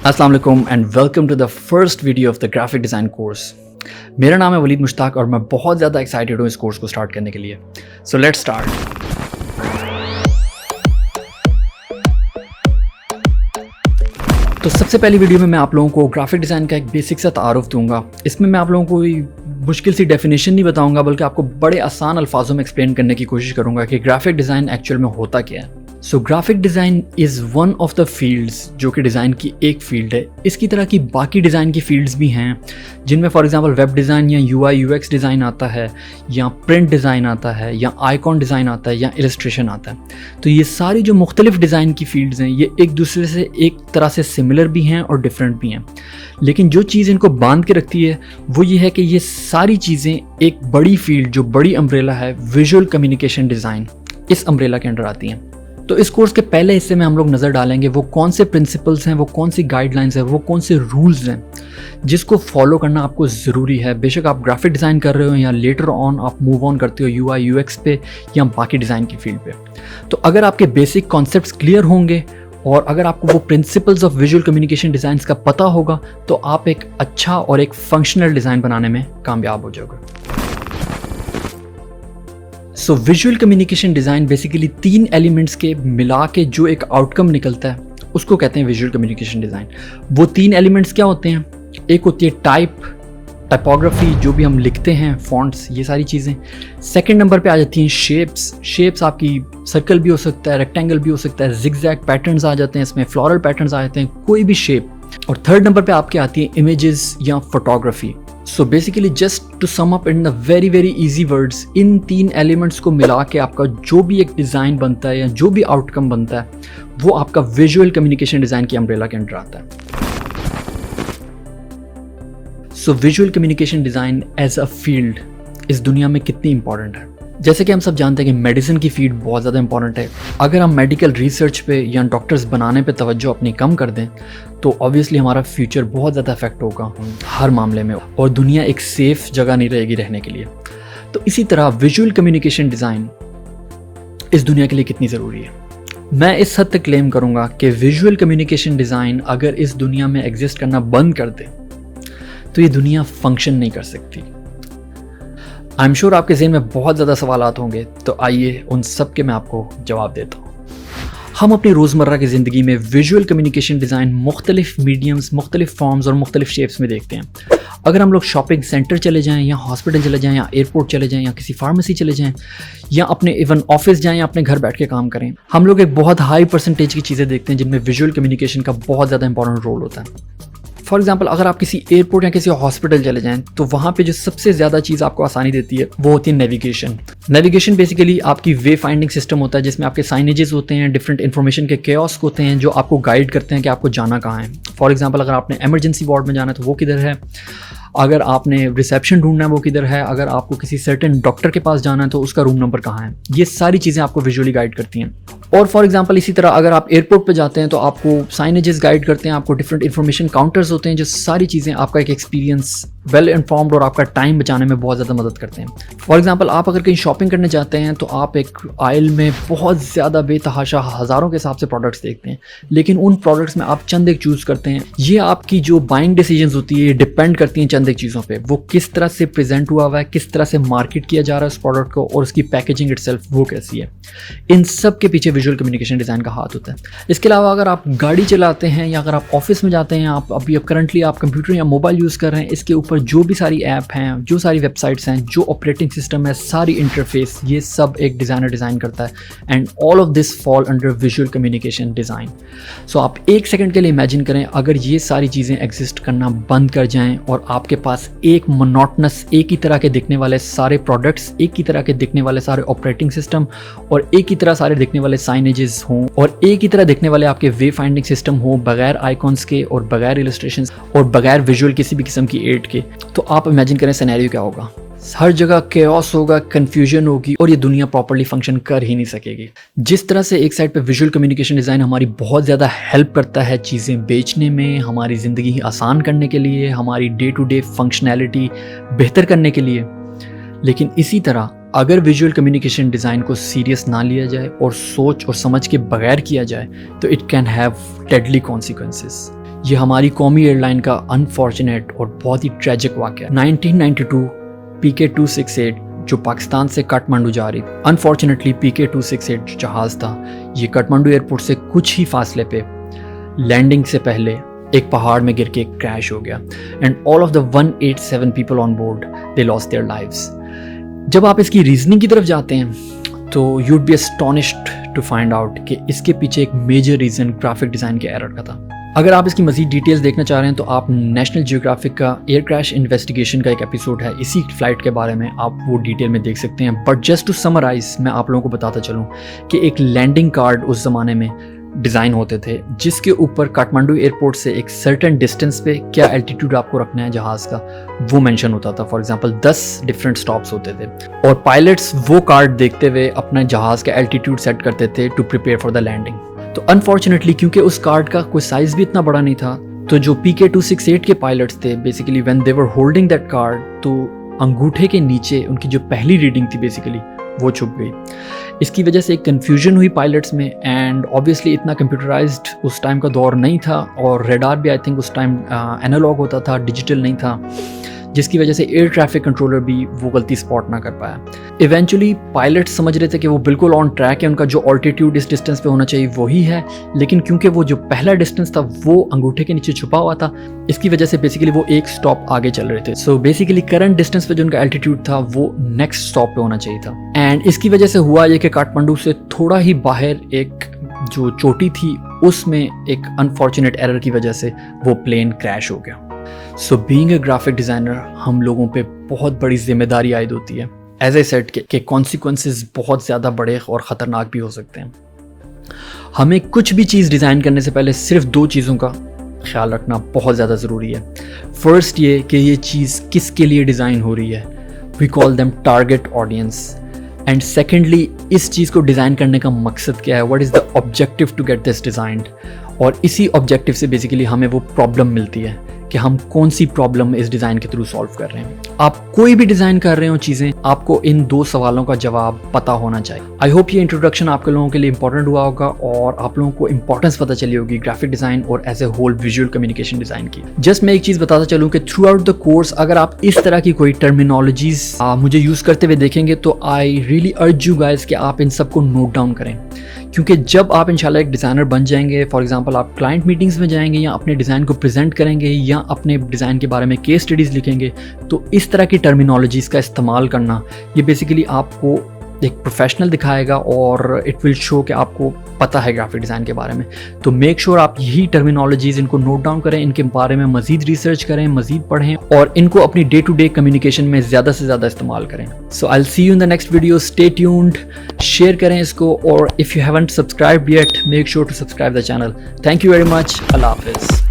अस्सलाम वालेकुम and welcome to the first video of the graphic design course. मेरा नाम है वलीद मुश्ताक और मैं बहुत ज़्यादा एक्साइटेड हूँ इस कोर्स को स्टार्ट करने के लिए। So let's start. तो सबसे पहली वीडियो में मैं आप लोगों को ग्राफिक डिज़ाइन का एक बेसिक सा तारुफ दूंगा। इसमें मैं आप लोगों को कोई मुश्किल सी डेफिनेशन नहीं बताऊंगा, बल्कि आपको बड़े आसान अल्फाजों में एक्सप्लेन करने की कोशिश करूंगा कि ग्राफिक डिज़ाइन एक्चुअल में होता क्या है। So graphic design is one of the fields जो कि डिज़ाइन की एक फील्ड है। इसकी तरह की बाकी डिज़ाइन की फील्ड्स भी हैं जिनमें फॉर एग्जांपल वेब डिज़ाइन या UI UX डिज़ाइन आता है, या प्रिंट डिज़ाइन आता है, या आइकॉन डिज़ाइन आता है, या इलस्ट्रेशन आता है। तो ये सारी जो मुख्तलिफ डिज़ाइन की फील्ड्स हैं ये एक दूसरे से एक तरह से सिमिलर भी हैं और डिफरेंट भी हैं, लेकिन जो चीज़ इनको बांध के रखती है वो ये है कि ये सारी चीज़ें एक बड़ी फील्ड जो बड़ी अम्ब्रेला है विजुअल कम्युनिकेशन डिज़ाइन, इस अम्ब्रेला के अंडर आती हैं। तो इस कोर्स के पहले हिस्से में हम लोग नज़र डालेंगे वो कौन से प्रिंसिपल्स हैं, वो कौन सी गाइडलाइंस हैं, वो कौन से रूल्स हैं जिसको फॉलो करना आपको ज़रूरी है। बेशक आप ग्राफिक डिज़ाइन कर रहे हो या लेटर ऑन आप मूव ऑन करते हो UI UX पे या बाकी डिज़ाइन की फील्ड पे। तो अगर आपके बेसिक कॉन्सेप्ट्स क्लियर होंगे और अगर आपको वो principles of visual communication designs का पता होगा तो आप एक अच्छा और एक फंक्शनल डिज़ाइन बनाने में कामयाब हो जाओगे। सो visual communication design basically 3 elements के मिला के जो एक आउटकम निकलता है उसको कहते हैं विजुअल कम्युनिकेशन डिज़ाइन। वो 3 एलिमेंट्स क्या होते हैं? एक होती है टाइपोग्राफी, जो भी हम लिखते हैं, फॉन्ट्स, ये सारी चीज़ें। सेकंड नंबर पे आ जाती हैं शेप्स आपकी सर्कल भी हो सकता है, रेक्टेंगल भी हो सकता है, जिगजैग पैटर्न्स आ जाते हैं इसमें, फ्लोरल पैटर्न्स आ जाते हैं, कोई भी शेप। और थर्ड नंबर पे आपके आती है इमेजेस या photography. So basically just to sum up in the very very easy words, इन 3 एलिमेंट्स को मिला के आपका जो भी एक डिज़ाइन बनता है या जो भी आउटकम बनता है वो आपका विजुअल कम्युनिकेशन डिज़ाइन की अम्ब्रेला के अंडर आता है। So visual communication design as a field इस दुनिया में कितनी इंपॉर्टेंट है? जैसे कि हम सब जानते हैं कि मेडिसिन की फील्ड बहुत ज़्यादा इंपॉर्टेंट है। अगर हम मेडिकल रिसर्च पे या डॉक्टर्स बनाने पे तवज्जो अपनी कम कर दें तो ऑब्वियसली हमारा फ्यूचर बहुत ज़्यादा अफेक्ट होगा हर मामले में और दुनिया एक सेफ़ जगह नहीं रहेगी रहने के लिए। तो इसी तरह विजुअल कम्युनिकेशन डिज़ाइन इस दुनिया के लिए कितनी ज़रूरी है? मैं इस हद तक क्लेम करूँगा कि विजुअल कम्युनिकेशन डिज़ाइन अगर इस दुनिया में एग्जिस्ट करना बंद कर दे तो ये दुनिया फंक्शन नहीं कर सकती। आई एम श्योर आपके ज़हन में बहुत ज़्यादा सवालात होंगे, तो आइए उन सब के मैं आपको जवाब देता हूँ। हम अपनी रोज़मर्रा की ज़िंदगी में विजुअल कम्युनिकेशन डिज़ाइन मुख्तलिफ मीडियम्स, मुख्तलिफ फॉर्म्स और मुख्तलिफ शेप्स में देखते हैं। अगर हम लोग शॉपिंग सेंटर चले जाएँ या हॉस्पिटल चले जाएँ या एयरपोर्ट चले जाएँ या किसी फार्मेसी चले जाएँ या अपने इवन ऑफिस जाएँ या अपने घर बैठ के काम करें, हम लोग एक बहुत हाई परसेंटेज की चीज़ें देखते हैं जिनमें विजुअल कम्युनिकेशन का बहुत ज़्यादा इंपॉर्टेंट रोल होता है। फॉर एग्जाम्पल अगर आप किसी एयरपोर्ट या किसी हॉस्पिटल चले जाएं तो वहाँ पे जो सबसे ज़्यादा चीज़ आपको आसानी देती है वो होती है नेविगेशन बेसिकली आपकी वे फाइंडिंग सिस्टम होता है जिसमें आपके साइनेजेस होते हैं, डिफरेंट इन्फॉर्मेशन के कियोस्क होते हैं जो आपको गाइड करते हैं कि आपको जाना कहाँ है। फॉर एग्जाम्पल अगर आपने इमरजेंसी वार्ड में जाना है तो वो किधर है, अगर आपने रिसेप्शन ढूंढना है वो किधर है, अगर आपको किसी सर्टेन डॉक्टर के पास जाना है तो उसका रूम नंबर कहाँ है। ये सारी चीज़ें आपको विजुअली गाइड करती हैं। और फॉर एग्जांपल इसी तरह अगर आप एयरपोर्ट पे जाते हैं तो आपको साइनेजेस गाइड करते हैं, आपको डिफरेंट इन्फॉर्मेशन काउंटर्स होते हैं जो सारी चीज़ें आपका एक एक्सपीरियंस वेल इन्फॉर्म्ड और आपका टाइम बचाने में बहुत ज़्यादा मदद करते हैं। फॉर एग्जांपल आप अगर कहीं शॉपिंग करने जाते हैं तो आप एक आयल में बहुत ज़्यादा बेतहाशा हज़ारों के हिसाब से प्रोडक्ट्स देखते हैं, लेकिन उन प्रोडक्ट्स में आप चंद एक चूज़ करते हैं। ये आपकी जो बाइंग डिसीजंस होती है डिपेंड करती हैं चंद एक चीज़ों पे, वो किस तरह से प्रेजेंट हुआ हुआ है, किस तरह से मार्केट किया जा रहा है उस प्रोडक्ट को और उसकी पैकेजिंग इटसेल्फ वो कैसी है। इन सब के पीछे विजुअल कम्युनिकेशन डिज़ाइन का हाथ होता है। इसके अलावा अगर आप गाड़ी चलाते हैं या अगर आप ऑफिस में जाते हैं, आप अभी करंटली आप कंप्यूटर या मोबाइल यूज़ कर रहे हैं, इसके ऊपर जो भी सारी ऐप हैं, जो सारी वेबसाइट्स हैं, जो ऑपरेटिंग सिस्टम है, सारी इंटरफेस, ये सब एक डिज़ाइनर डिज़ाइन करता है and all of this fall under visual communication design. So आप एक सेकंड के लिए इमेजिन करें अगर ये सारी चीज़ें एग्जिस्ट करना बंद कर जाएं और आपके पास एक मोनोटनस, एक ही तरह के दिखने वाले सारे प्रोडक्ट्स, एक ही तरह के दिखने वाले सारे ऑपरेटिंग सिस्टम और एक ही तरह सारे दिखने वाले साइनेजेस हों और एक ही तरह दिखने वाले आपके वे फाइंडिंग सिस्टम हो बगैर आइकॉन्स के और बगैर इलस्ट्रेशंस और बगैर विजुअल किसी भी किस्म की एड के, तो आप इमेजिन करें सिनेरियो क्या होगा। हर जगह केओस होगा, कन्फ्यूजन होगी और ये दुनिया प्रॉपर्ली फंक्शन कर ही नहीं सकेगी। जिस तरह से एक साइड पे विजुअल कम्युनिकेशन डिज़ाइन हमारी बहुत ज़्यादा हेल्प करता है चीज़ें बेचने में, हमारी ज़िंदगी आसान करने के लिए, हमारी डे टू डे फंक्शनैलिटी बेहतर करने के लिए, लेकिन इसी तरह अगर विजुअल कम्युनिकेशन डिज़ाइन को सीरियस ना लिया जाए और सोच और समझ के बगैर किया जाए तो it can have deadly consequences. ये हमारी कौमी एयरलाइन का अनफॉर्चुनेट और बहुत ही ट्रेजिक वाक़या। 1992 PK-268 जो पाकिस्तान से काठमांडू जा रही थी। अनफॉर्चुनेटली PK-268 जो जहाज़ था ये काठमांडू एयरपोर्ट से कुछ ही फासले पे लैंडिंग से पहले एक पहाड़ में गिर के क्रैश हो गया and all of the 187 people on board they lost their lives. जब आप इसकी रीजनिंग की तरफ जाते हैं तो you'd be astonished to find out कि इसके पीछे एक मेजर रीज़न ग्राफिक डिज़ाइन के एरर का था। अगर आप इसकी मज़ीद डिटेल्स देखना चाह रहे हैं तो आप नेशनल जियोग्राफिक का एयर क्रैश इन्वेस्टिगेशन का एक एपिसोड है इसी फ्लाइट के बारे में, आप वो डिटेल में देख सकते हैं। बट जस्ट टू समराइज मैं आप लोगों को बताता चलूँ कि एक लैंडिंग कार्ड उस ज़माने में डिज़ाइन होते थे जिसके ऊपर काठमांडू एयरपोर्ट से एक सर्टेन डिस्टेंस पे क्या एल्टीट्यूड आपको रखना है जहाज़ का वो मेंशन होता था। फॉर एग्जांपल 10 डिफरेंट स्टॉप्स होते थे और पायलट्स वो कार्ड देखते हुए अपने जहाज़ का एल्टीट्यूड सेट करते थे to prepare for the landing. तो अनफॉर्चुनेटली क्योंकि उस कार्ड का कोई साइज़ भी इतना बड़ा नहीं था तो जो PK-268 के पायलट्स थे basically when they were holding that card तो अंगूठे के नीचे उनकी जो पहली रीडिंग थी बेसिकली वो छुप गई। इसकी वजह से एक कन्फ्यूजन हुई पायलट्स में एंड ऑब्वियसली इतना कंप्यूटराइज्ड उस टाइम का दौर नहीं था और रेडार भी आई थिंक उस टाइम एनालॉग होता था, डिजिटल नहीं था, जिसकी वजह से एयर ट्रैफिक कंट्रोलर भी वो गलती स्पॉट ना कर पाया। इवेंचुअली पायलट्स समझ रहे थे कि वो बिल्कुल ऑन ट्रैक है, उनका जो ऑल्टीट्यूड इस डिस्टेंस पे होना चाहिए वही है, लेकिन क्योंकि वो जो पहला डिस्टेंस था वो अंगूठे के नीचे छुपा हुआ था इसकी वजह से बेसिकली वो एक स्टॉप आगे चल रहे थे। सो बेसिकली करंट डिस्टेंस पे जो उनका एल्टीट्यूड था वो नेक्स्ट स्टॉप पे होना चाहिए था एंड इसकी वजह से हुआ ये कि काठमांडू से थोड़ा ही बाहर एक जो चोटी थी उसमें एक अनफॉर्चुनेट एरर की वजह से वो प्लेन क्रैश हो गया। So being a graphic designer हम लोगों पे बहुत बड़ी जिम्मेदारी आयद होती है। एज आई सेड के कॉन्सिक्वेंसेस बहुत ज़्यादा बड़े और ख़तरनाक भी हो सकते हैं। हमें कुछ भी चीज़ डिज़ाइन करने से पहले सिर्फ 2 चीज़ों का ख्याल रखना बहुत ज़्यादा ज़रूरी है। फर्स्ट ये कि ये चीज़ किसके लिए डिज़ाइन हो रही है, we call them target audience, and secondly इस चीज़ को डिज़ाइन करने का मकसद क्या है, what is the objective to get this designed, और इसी ऑब्जेक्टिव से बेसिकली हमें वो प्रॉब्लम मिलती है कि हम कौन सी प्रॉब्लम इस डिज़ाइन के थ्रू सॉल्व कर रहे हैं। आप कोई भी डिज़ाइन कर रहे हो चीज़ें, आपको इन 2 सवालों का जवाब पता होना चाहिए। आई होप ये इंट्रोडक्शन आप लोगों के लिए इंपॉर्टेंट हुआ होगा और आप लोगों को इंपॉर्टेंस पता चली होगी ग्राफिक डिज़ाइन और as a whole visual communication design की। जस्ट मैं एक चीज़ बताता चलूँ कि थ्रू आउट द कोर्स अगर आप इस तरह की कोई टर्मिनोलॉजीज मुझे यूज़ करते हुए देखेंगे तो I really urge you guys कि आप इन सबको नोट डाउन करें, क्योंकि जब आप इंशाल्लाह एक डिज़ाइनर बन जाएंगे, फॉर एग्जांपल आप क्लाइंट मीटिंग्स में जाएंगे या अपने डिज़ाइन को प्रेजेंट करेंगे या अपने डिज़ाइन के बारे में केस स्टडीज़ लिखेंगे, तो इस तरह की टर्मिनोलॉजीज़ का इस्तेमाल करना ये बेसिकली आपको एक प्रोफेशनल दिखाएगा और इट विल शो कि आपको पता है ग्राफिक डिज़ाइन के बारे में। तो मेक श्योर आप यही टर्मिनोलॉजीज़ इनको नोट डाउन करें, इनके बारे में मज़ीद रिसर्च करें, मज़ीद पढ़ें और इनको अपनी डे टू डे कम्युनिकेशन में ज़्यादा से ज़्यादा इस्तेमाल करें। So I will see you in the next video, stay tuned, share करें इसको, और if you haven't subscribed yet make sure to subscribe the channel. Thank you very much, अल्लाह हाफिज़।